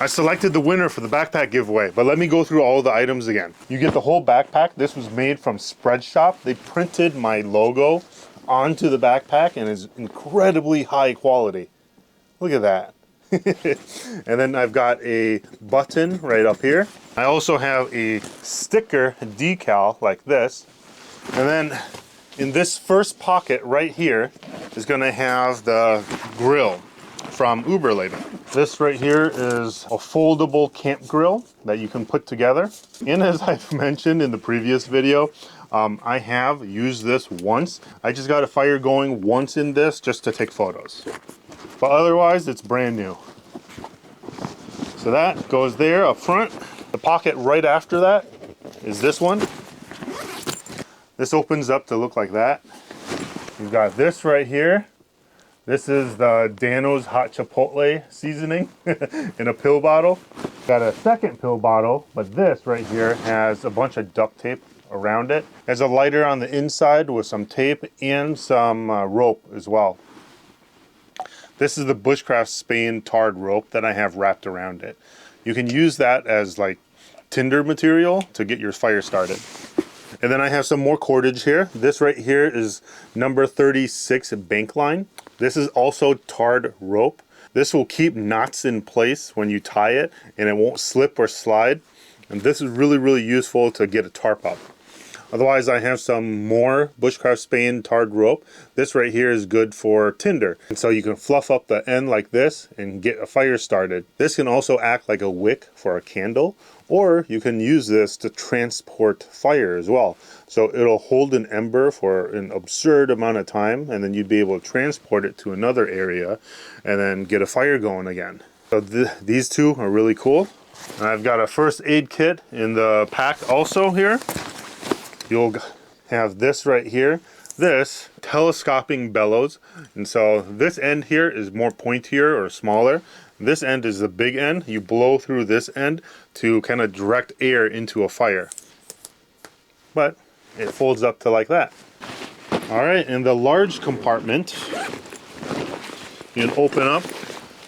I selected the winner for the backpack giveaway, but let me go through all the items again. You get the whole backpack. This was made from Spreadshop. They printed my logo onto the backpack and is incredibly high quality. Look at that. And then I've got a button right up here. I also have a sticker decal like this. And then in this first pocket right here is going to have the grill from Uberleben. This right here is a foldable camp grill that you can put together. And as I've mentioned in the previous video, I have used this once. I just got a fire going once in this just to take photos. But otherwise, it's brand new. So that goes there up front. The pocket right after that is this one. This opens up to look like that. You've got this right here. This is the Dano's Hot Chipotle seasoning in a pill bottle. Got a second pill bottle, but this right here has a bunch of duct tape around it. There's a lighter on the inside with some tape and some rope as well. This is the Bushcraft Spain tarred rope that I have wrapped around it. You can use that as like tinder material to get your fire started. And then I have some more cordage here. This right here is number 36 bank line. This is also tarred rope. This will keep knots in place when you tie it and it won't slip or slide. And this is really, really useful to get a tarp up. Otherwise, I have some more Bushcraft Spain tarred rope. This right here is good for tinder. And so you can fluff up the end like this and get a fire started. This can also act like a wick for a candle, or you can use this to transport fire as well. So it'll hold an ember for an absurd amount of time, and then you'd be able to transport it to another area and then get a fire going again. So these two are really cool. And I've got a first aid kit in the pack also here. You'll have this right here. This telescoping bellows. And so this end here is more pointier or smaller. This end is the big end. You blow through this end to kind of direct air into a fire. But it folds up to like that. All right, in the large compartment, you can open up.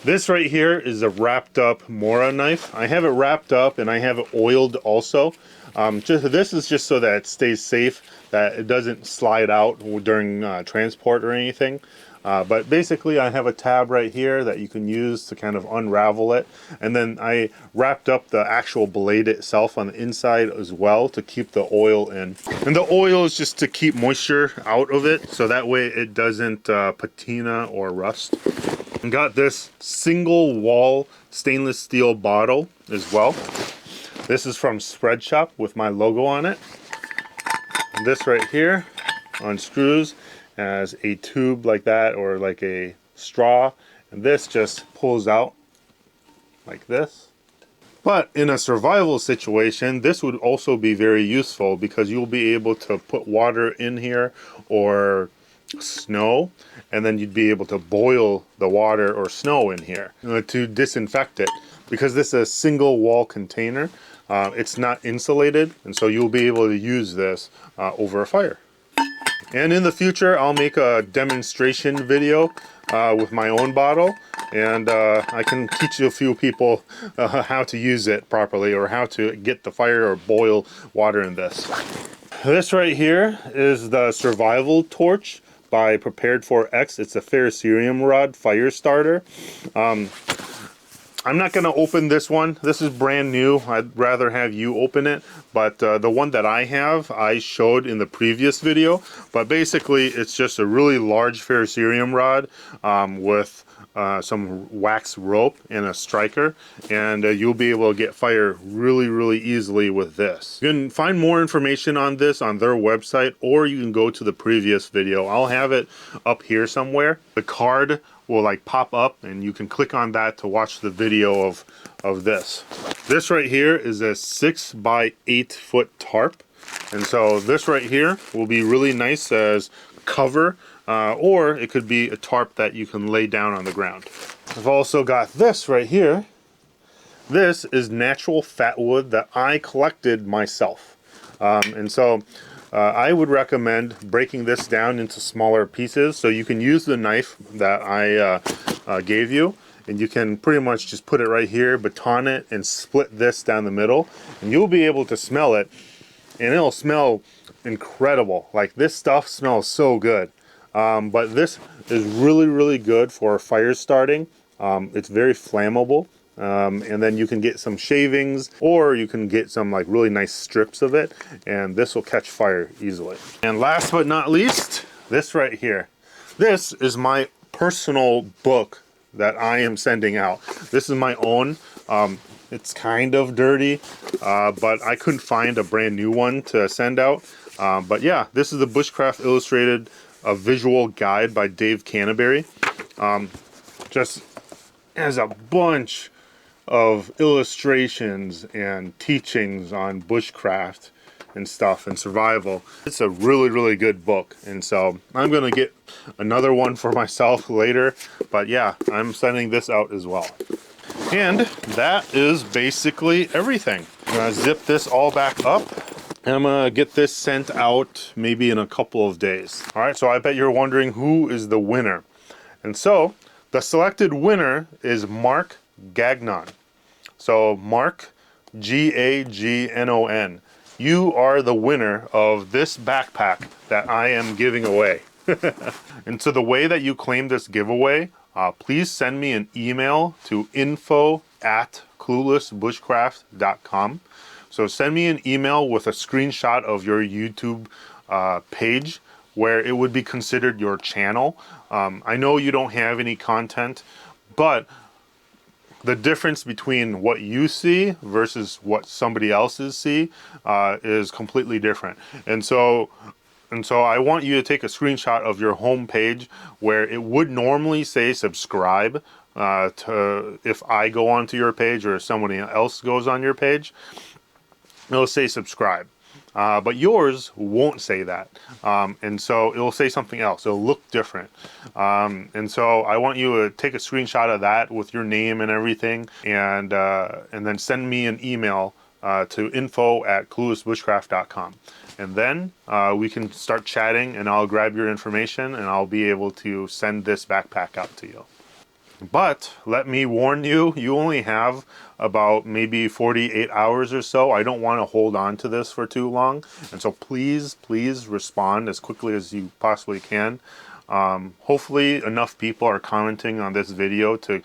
This right here is a wrapped up Mora knife. I have it wrapped up and I have it oiled also. This is just so that it stays safe, that it doesn't slide out during transport or anything. But basically I have a tab right here that you can use to kind of unravel it. And then I wrapped up the actual blade itself on the inside as well to keep the oil in. And the oil is just to keep moisture out of it, so that way it doesn't patina or rust. And got this single wall stainless steel bottle as well. This is from Spreadshop with my logo on it. And this right here unscrews as a tube like that, or like a straw, and this just pulls out like this. But in a survival situation, this would also be very useful because you'll be able to put water in here or snow, and then you'd be able to boil the water or snow in here to disinfect it. Because this is a single wall container, it's not insulated, and so you'll be able to use this over a fire. And in the future, I'll make a demonstration video with my own bottle, and I can teach a few people how to use it properly, or how to get the fire or boil water in this. This right here is the survival torch by Prepared for X. It's a ferrocerium rod fire starter. I'm not going to open this one. This is brand new. I'd rather have you open it. But the one that I have, I showed in the previous video. But basically, it's just a really large ferrocerium rod with some wax rope and a striker. And you'll be able to get fire really, really easily with this. You can find more information on this on their website, or you can go to the previous video. I'll have it up here somewhere. The card will like pop up and you can click on that to watch the video of this. This right here is a 6 by 8 foot tarp, and so this right here will be really nice as cover, or it could be a tarp that you can lay down on the ground. I've also got this right here. This is natural fat wood that I collected myself, and so I would recommend breaking this down into smaller pieces so you can use the knife that I gave you and you can pretty much just put it right here, baton it, and split this down the middle, and you'll be able to smell it, and it'll smell incredible. Like, this stuff smells so good. But this is really, really good for fire starting. It's very flammable. And then you can get some shavings, or you can get some like really nice strips of it, and this will catch fire easily. And last but not least, this right here. This is my personal book that I am sending out. This is my own. It's kind of dirty, but I couldn't find a brand new one to send out. But yeah, this is the Bushcraft Illustrated, a visual guide by Dave Canterbury. Just has a bunch of illustrations and teachings on bushcraft and stuff and survival. It's a really, really good book, and so I'm gonna get another one for myself later, but yeah, I'm sending this out as well. And that is basically everything. I'm gonna zip this all back up, and I'm gonna get this sent out maybe in a couple of days. All right, so I bet you're wondering who is the winner. And so the selected winner is Mark Gagnon. So Mark, Gagnon, you are the winner of this backpack that I am giving away. And so the way that you claim this giveaway, please send me an email to info@cluelessbushcraft.com. So send me an email with a screenshot of your YouTube page where it would be considered your channel. I know you don't have any content, but the difference between what you see versus what somebody else's see is completely different. And so I want you to take a screenshot of your home page where it would normally say subscribe to, if I go onto your page or if somebody else goes on your page, it'll say subscribe. But yours won't say that. And so it'll say something else. It'll look different. And so I want you to take a screenshot of that with your name and everything, and then send me an email to info@cluelessbushcraft.com. And then we can start chatting, and I'll grab your information, and I'll be able to send this backpack out to you. But let me warn you, you only have about maybe 48 hours or so. I don't want to hold on to this for too long. And so please, please respond as quickly as you possibly can. Hopefully enough people are commenting on this video to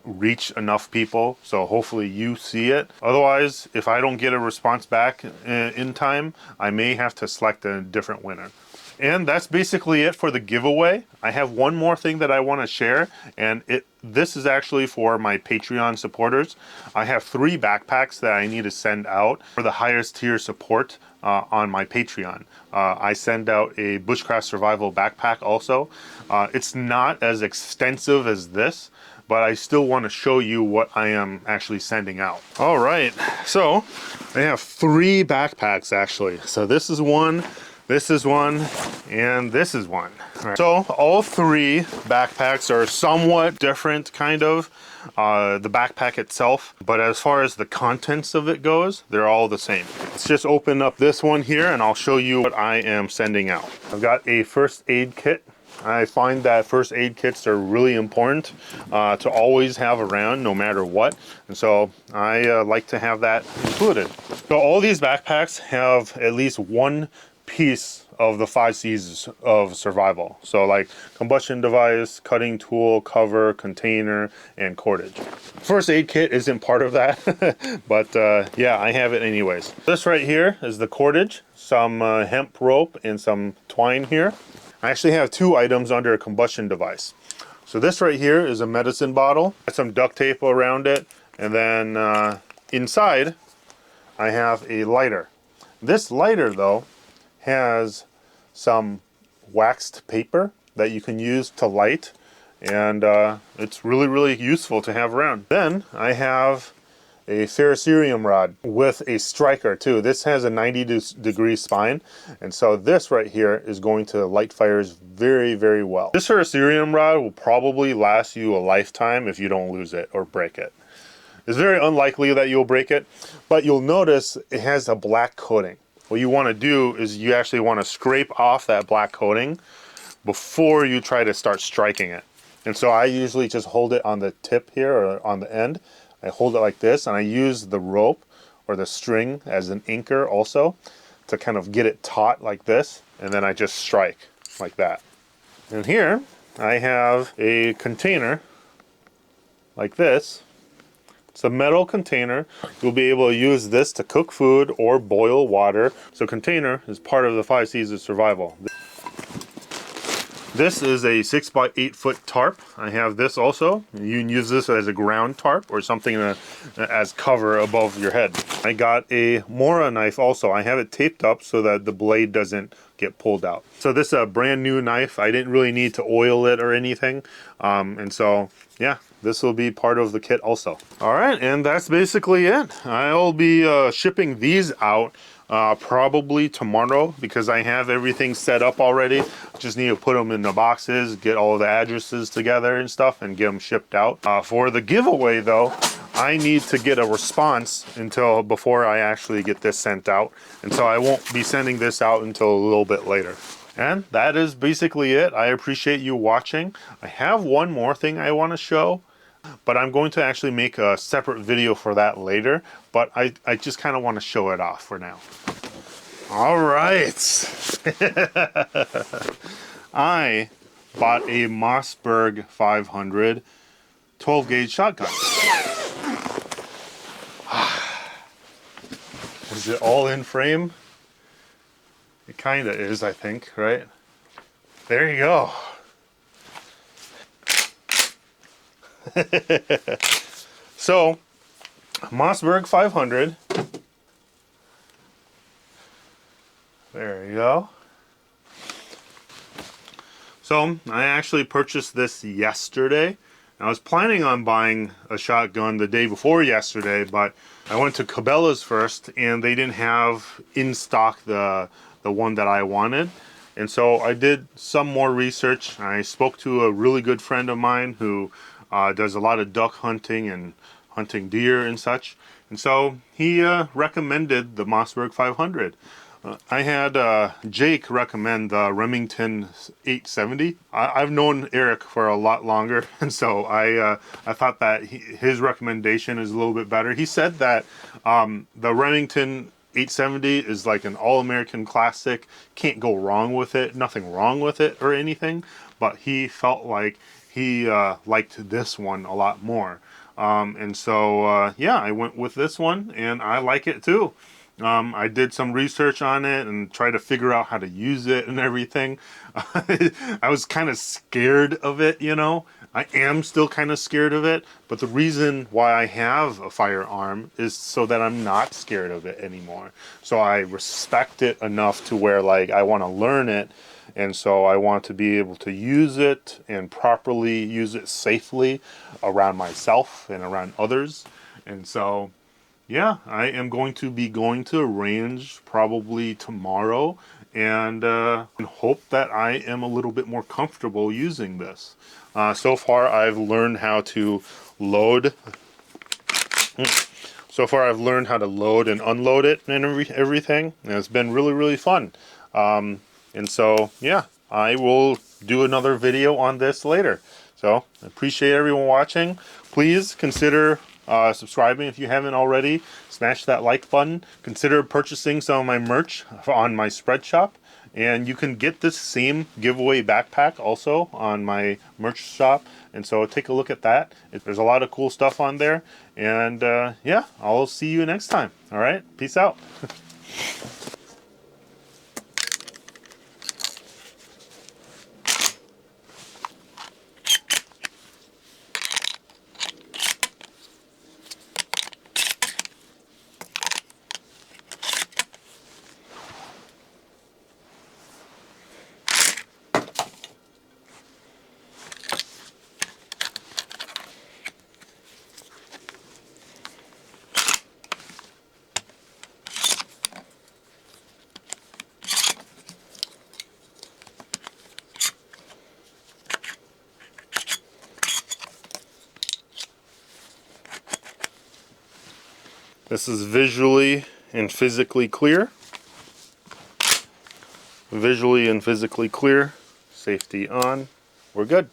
reach enough people, so hopefully you see it. Otherwise, if I don't get a response back in time, I may have to select a different winner. And that's basically it for the giveaway. I have one more thing that I want to share, and this is actually for my Patreon supporters. I have 3 backpacks that I need to send out for the highest tier support on my Patreon. I send out a Bushcraft Survival backpack also. It's not as extensive as this, but I still want to show you what I am actually sending out. All right, so I have 3 backpacks actually. So this is one, this is one, and this is one. All right. So all 3 backpacks are somewhat different, kind of, the backpack itself, but as far as the contents of it goes, they're all the same. Let's just open up this one here and I'll show you what I am sending out. I've got a first aid kit. I find that first aid kits are really important to always have around no matter what, and so I like to have that included. So all these backpacks have at least one piece of the 5 C's of survival. So like combustion device, cutting tool, cover, container, and cordage. First aid kit isn't part of that, but yeah, I have it anyways. This right here is the cordage, some hemp rope, and some twine here. I actually have 2 items under a combustion device. So this right here is a medicine bottle, some duct tape around it, and then inside I have a lighter. This lighter though has some waxed paper that you can use to light, and it's really, really useful to have around. Then I have a ferrocerium rod with a striker too. This has a 90-degree spine, and so this right here is going to light fires very, very well. This ferrocerium rod will probably last you a lifetime if you don't lose it or break it. It's very unlikely that you'll break it, but you'll notice it has a black coating. What you want to do is you actually want to scrape off that black coating before you try to start striking it. And so I usually just hold it on the tip here or on the end. I hold it like this, and I use the rope or the string as an anchor also to kind of get it taut like this, and then I just strike like that. And here I have a container like this. It's a metal container. You'll be able to use this to cook food or boil water. So container is part of the 5 C's of survival. This is a 6 by 8 foot tarp. I have this also. You can use this as a ground tarp or something as cover above your head. I got a Mora knife also. I have it taped up so that the blade doesn't get pulled out. So this is a brand new knife. I didn't really need to oil it or anything. And so, yeah, this will be part of the kit also. All right, and that's basically it. I'll be shipping these out probably tomorrow because I have everything set up already. Just need to put them in the boxes, get all the addresses together and stuff, and get them shipped out. For the giveaway though, I need to get a response until before I actually get this sent out. And so I won't be sending this out until a little bit later. And that is basically it. I appreciate you watching. I have one more thing I want to show, but I'm going to actually make a separate video for that later. But I just kind of want to show it off for now. All right. I bought a Mossberg 500 12 gauge shotgun. Is it all in frame? It kind of is, I think, right? There you go. So, Mossberg 500. There you go. So, I actually purchased this yesterday. I was planning on buying a shotgun the day before yesterday, but I went to Cabela's first and they didn't have in stock the one that I wanted. And so I did some more research. I spoke to a really good friend of mine who does a lot of duck hunting and hunting deer and such. And so he recommended the Mossberg 500. I had Jake recommend the Remington 870. I've known Eric for a lot longer, and so I thought that his recommendation is a little bit better. He said that the Remington 870 is like an all-American classic. Can't go wrong with it. Nothing wrong with it or anything. But he felt like he liked this one a lot more. And so, yeah, I went with this one, and I like it too. I did some research on it and tried to figure out how to use it and everything. I was kind of scared of it, you know. I am still kind of scared of it, but the reason why I have a firearm is so that I'm not scared of it anymore. So I respect it enough to where, like, I want to learn it, and so I want to be able to use it and properly use it safely around myself and around others. And so, yeah, I am going to be going to a range probably tomorrow and hope that I am a little bit more comfortable using this. So far I've learned how to load. So far I've learned how to load and unload it and everything. And it's been really, really fun. And so, yeah, I will do another video on this later. So, I appreciate everyone watching. Please consider subscribing if you haven't already. Smash that like button. Consider purchasing some of my merch on my Spreadshop. And you can get this same giveaway backpack also on my merch shop. And so take a look at that. There's a lot of cool stuff on there. And yeah, I'll see you next time. All right, peace out. This is visually and physically clear. Visually and physically clear. Safety on. We're good.